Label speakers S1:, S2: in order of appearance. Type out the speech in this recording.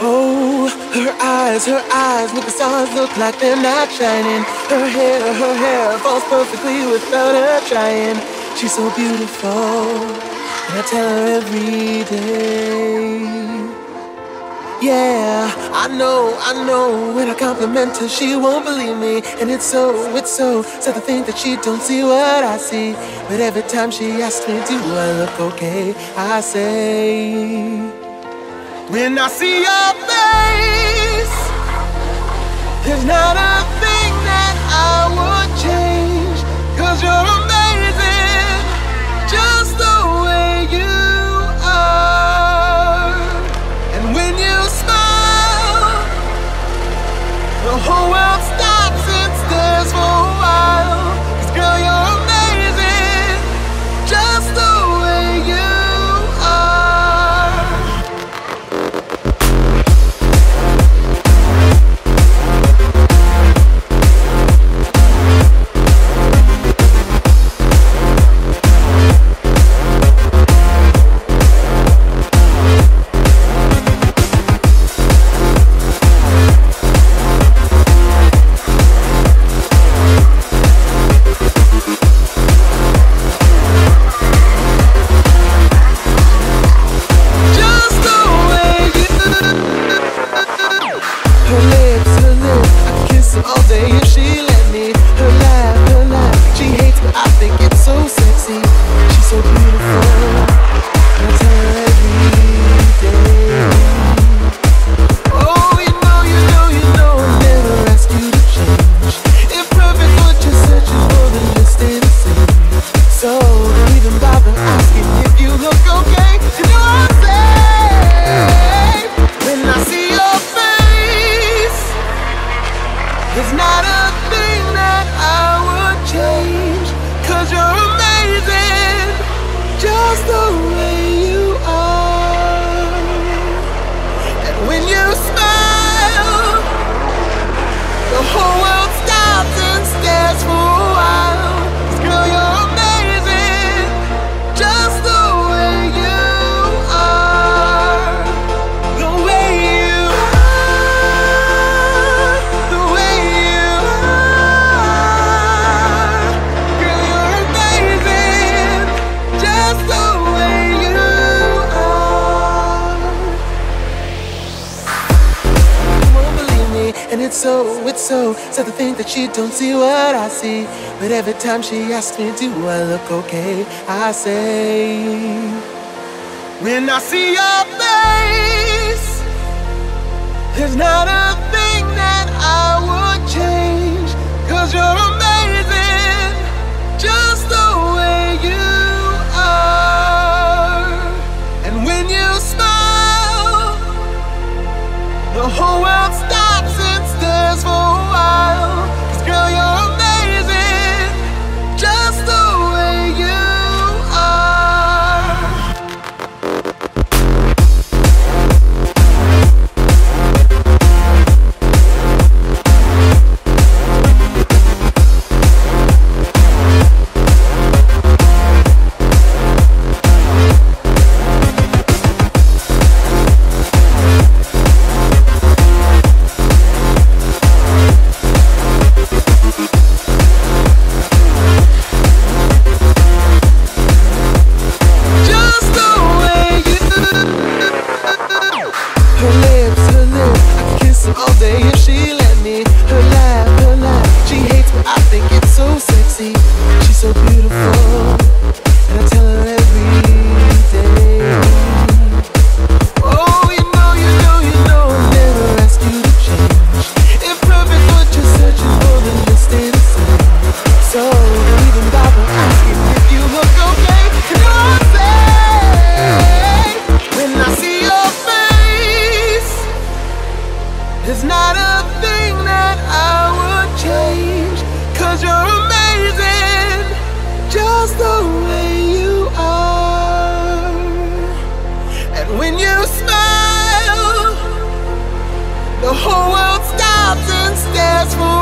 S1: Oh, her eyes make the stars look like they're not shining. Her hair falls perfectly without her trying. She's so beautiful, and I tell her every day. Yeah, I know, when I compliment her, she won't believe me. And it's so sad to think that she don't see what I see. But every time she asks me, do I look okay, I say, when I see your face, there's not a thing that I would change. 'Cause you're amazing, just the way you are. And when you smile, the whole world stops and stares for a while. 'Cause girl, you're amazing, just the way you are. All day if she let me. Her laugh, she hates but I think it's so sexy. She's so beautiful, and I tell her every day. Oh, you know I'll never ask you to change. If perfect what you're searching for, then just stay the same. So don't even bother asking if you look okay. You know I'll say, when I see your face, there's not a thing that I would change. 'Cause you're amazing, just the way you are. And when you smile, the whole world stops and stares for a while. 'Cause girl, you're amazing, just the way you are. The way you are, the way you are. Girl, you're amazing, just the way you are. You won't believe me, and it's so sad to think that she don't see what I see. But every time she asks me, do I look okay, I say, when I see your face, there's not a thing that I would change. 'Cause you're amazing, just the way you are. And when you smile, the whole world stops and stares for a while. 'Cause girl, you're amazing, just the way you are. Her lips, I could kiss them all day if she let me. Her laugh, she hates but I think it's so sexy. She's so beautiful, and I tell her every day. Oh, you know I'll never ask you to change. If perfect what you're searching for, then just stay the same. So don't even bother asking if you look okay. You know I'll say, when I see your face, there's not a thing that I would change. 'Cause you're amazing, just the way you are. And when you smile, the whole world stops and stares for